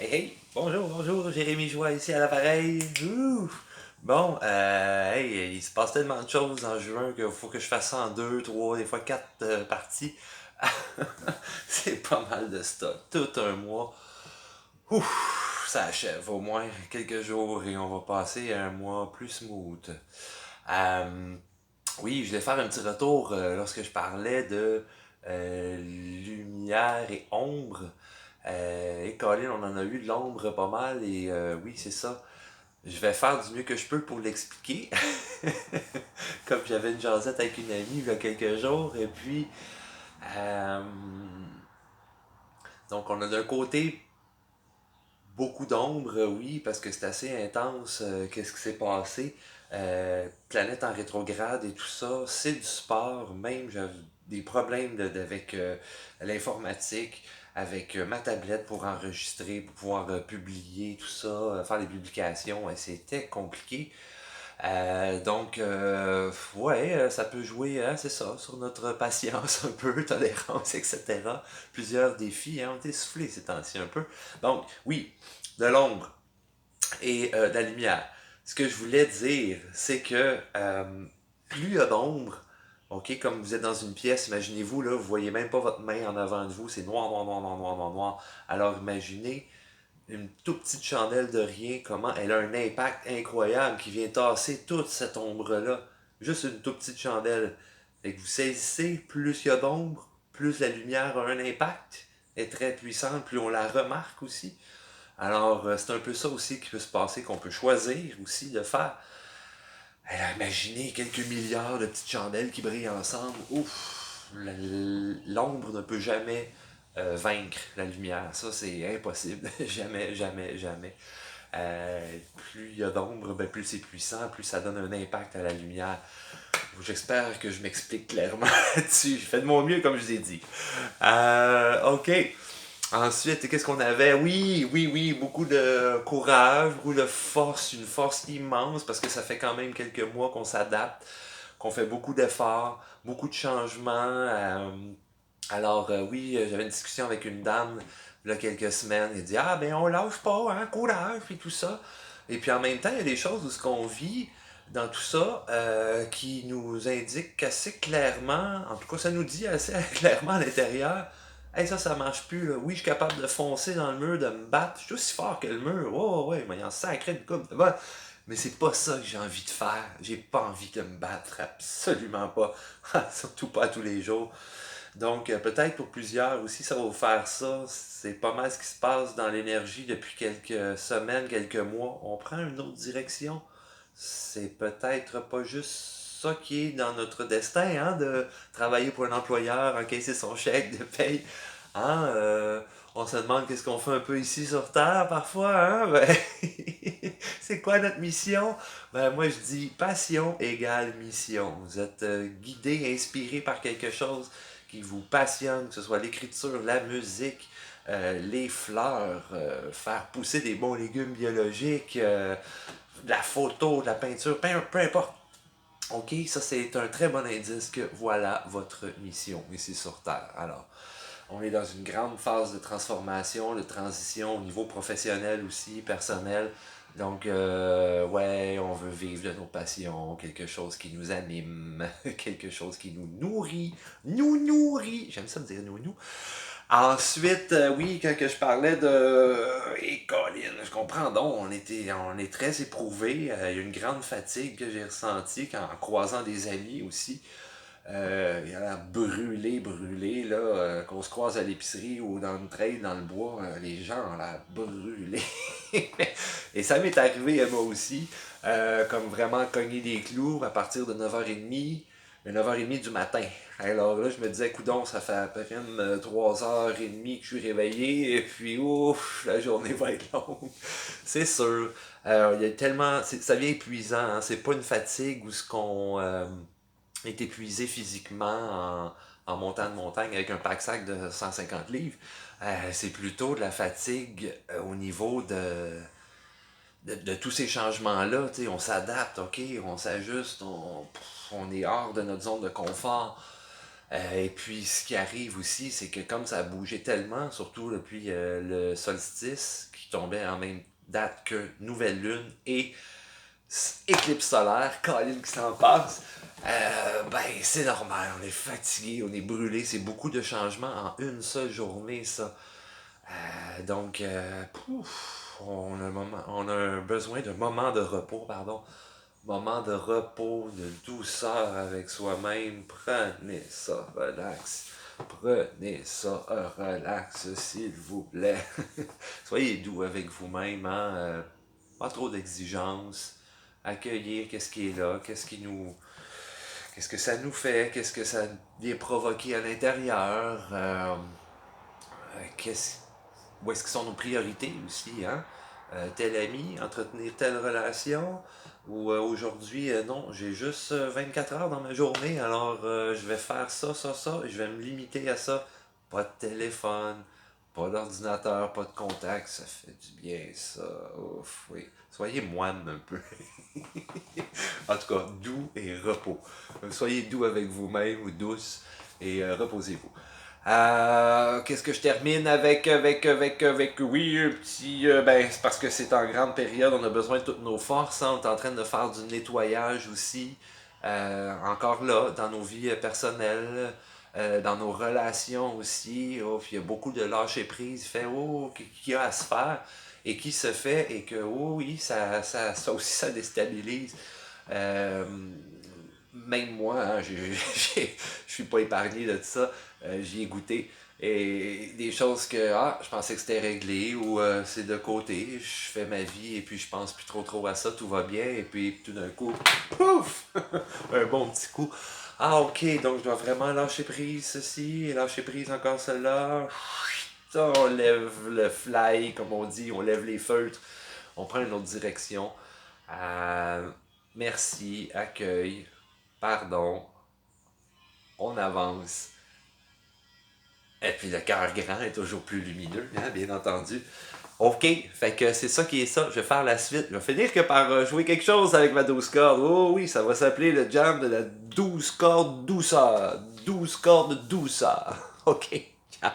Hey, hey, bonjour, Jérémy Joie ici à l'appareil. Ouh. Bon, hey, il se passe tellement de choses en juin qu'il faut que je fasse ça en deux, trois, des fois quatre parties. C'est pas mal de stock, tout un mois. Ouf, ça achève au moins quelques jours et on va passer à un mois plus smooth. Euh, oui, je vais faire un petit retour lorsque je parlais de lumière et ombre. Et Colin, on en a eu de l'ombre pas mal et oui, c'est ça. Je vais faire du mieux que je peux pour l'expliquer. Comme j'avais une jasette avec une amie il y a quelques jours et puis euh, donc on a d'un côté beaucoup d'ombre, oui, parce que c'est assez intense. Qu'est-ce qui s'est passé? Planète en rétrograde et tout ça, c'est du sport. Même j'avais des problèmes avec l'informatique, avec ma tablette pour enregistrer, pour pouvoir publier tout ça, faire des publications. Et c'était compliqué. Ouais, ça peut jouer, hein, c'est ça, sur notre patience un peu, tolérance, etc. Plusieurs défis, hein, ont été soufflés ces temps-ci un peu. Donc, oui, de l'ombre et de la lumière. Ce que je voulais dire, c'est que plus il y a d'ombre, ok, comme vous êtes dans une pièce, imaginez-vous, là, vous voyez même pas votre main en avant de vous, c'est noir, noir, noir, noir, noir, noir, noir. Alors imaginez une toute petite chandelle de rien, comment elle a un impact incroyable qui vient tasser toute cette ombre-là. Juste une toute petite chandelle. Et que vous saisissez, plus il y a d'ombre, plus la lumière a un impact, est très puissante, plus on la remarque aussi. Alors, c'est un peu ça aussi qui peut se passer, qu'on peut choisir aussi de faire. Imaginez quelques milliards de petites chandelles qui brillent ensemble. Ouf, l'ombre ne peut jamais vaincre la lumière. Ça, c'est impossible. Jamais, jamais, jamais. Plus il y a d'ombre, ben, plus c'est puissant, plus ça donne un impact à la lumière. J'espère que je m'explique clairement là-dessus. J'ai fait de mon mieux, comme je vous ai dit. Ok. Ensuite, qu'est-ce qu'on avait? Oui, oui, oui, beaucoup de courage, beaucoup de force, une force immense parce que ça fait quand même quelques mois qu'on s'adapte, qu'on fait beaucoup d'efforts, beaucoup de changements. Oui, j'avais une discussion avec une dame il y a quelques semaines. Elle dit ah ben on lâche pas, hein, courage et tout ça. Et puis en même temps, il y a des choses où ce qu'on vit dans tout ça qui nous indiquent assez clairement, en tout cas ça nous dit assez clairement à l'intérieur, hey, ça marche plus. Là. Oui, je suis capable de foncer dans le mur, de me battre. Je suis aussi fort que le mur. Oh, ouais, mais il y en sacré une coupe. Bon, mais c'est pas ça que j'ai envie de faire. J'ai pas envie de me battre. Absolument pas. Surtout pas tous les jours. Donc, peut-être pour plusieurs aussi, ça va vous faire ça. C'est pas mal ce qui se passe dans l'énergie depuis quelques semaines, quelques mois. On prend une autre direction. C'est peut-être pas juste ça qui est dans notre destin, hein, de travailler pour un employeur, encaisser son chèque de paye. Hein, on se demande qu'est-ce qu'on fait un peu ici sur Terre parfois, hein? Ben, c'est quoi notre mission? Ben, moi je dis passion égale mission. Vous êtes guidé, inspiré par quelque chose qui vous passionne, que ce soit l'écriture, la musique, les fleurs, faire pousser des bons légumes biologiques, de la photo, de la peinture, peu importe. Ok, ça c'est un très bon indice que voilà votre mission ici sur Terre. Alors, on est dans une grande phase de transformation, de transition au niveau professionnel aussi, personnel. Donc, ouais, on veut vivre de nos passions, quelque chose qui nous anime, quelque chose qui nous nourrit. Nous nourrit. J'aime ça dire nous. Ensuite, oui, quand que je parlais de. Et Colin, je comprends donc, on est très éprouvés. Il y a une grande fatigue que j'ai ressentie en croisant des amis aussi. Il a l'air brûlé, là, qu'on se croise à l'épicerie ou dans le trail, dans le bois, les gens ont l'air brûlés. Et ça m'est arrivé à moi aussi, comme vraiment cogner des clous à partir de 9h30, 9h30 du matin. Alors là, je me disais, coudon, ça fait à peu près 3h30 que je suis réveillé, et puis ouf, la journée va être longue. C'est sûr. Il y a tellement. Ça devient épuisant, hein. C'est pas une fatigue où ce qu'on est épuisé physiquement en montant de montagne avec un pack-sac de 150 livres. C'est plutôt de la fatigue au niveau de tous ces changements-là. On s'adapte, ok, on s'ajuste, on est hors de notre zone de confort. Et puis, ce qui arrive aussi, c'est que comme ça a bougé tellement, surtout depuis le solstice, qui tombait en même date que nouvelle lune et éclipse solaire, Colin qui s'en passe, ben c'est normal, on est fatigué, on est brûlé, c'est beaucoup de changements en une seule journée, ça. Donc, on a un besoin d'un moment de repos, pardon. Moment de repos, de douceur avec soi-même. Prenez ça, relax. Prenez ça, relax, s'il vous plaît. Soyez doux avec vous-même, hein? Pas trop d'exigences. Accueillir qu'est-ce qui est là, qu'est-ce que ça nous fait, qu'est-ce que ça vient provoquer à l'intérieur. Qu'est-ce Où est-ce que sont nos priorités aussi, hein? Tel ami, entretenir telle relation, ou aujourd'hui, non, j'ai juste 24 heures dans ma journée, alors je vais faire ça, ça, ça, et je vais me limiter à ça. Pas de téléphone, pas d'ordinateur, pas de contact, ça fait du bien, ça. Ouf, oui. Soyez moine un peu. En tout cas, doux et repos. Soyez doux avec vous-même ou douce et reposez-vous. Qu'est-ce que je termine avec, oui, un petit, ben, c'est parce que c'est en grande période, on a besoin de toutes nos forces, hein, on est en train de faire du nettoyage aussi, encore là, dans nos vies personnelles, dans nos relations aussi, oh, puis il y a beaucoup de lâcher prise, fait, oh, qu'il y a à se faire, et qui se fait, et que, oh oui, ça aussi, ça déstabilise. Euh, Même moi, hein, je suis pas épargné de ça. J'y ai goûté. Et des choses que je pensais que c'était réglé ou c'est de côté. Je fais ma vie et puis je pense plus trop à ça, tout va bien. Et puis tout d'un coup, pouf! Un bon petit coup. Ah, ok, donc je dois vraiment lâcher prise ceci et lâcher prise encore cela. Ça, on lève le fly, comme on dit, on lève les feutres, on prend une autre direction. Euh, Merci, accueil, pardon, on avance. Et puis le cœur grand est toujours plus lumineux, hein, bien entendu. Ok, fait que c'est ça qui est ça. Je vais faire la suite. Je vais finir que par jouer quelque chose avec ma 12 cordes. Oh oui, ça va s'appeler le jam de la 12 cordes douceur. 12 cordes douceur. Ok, ciao.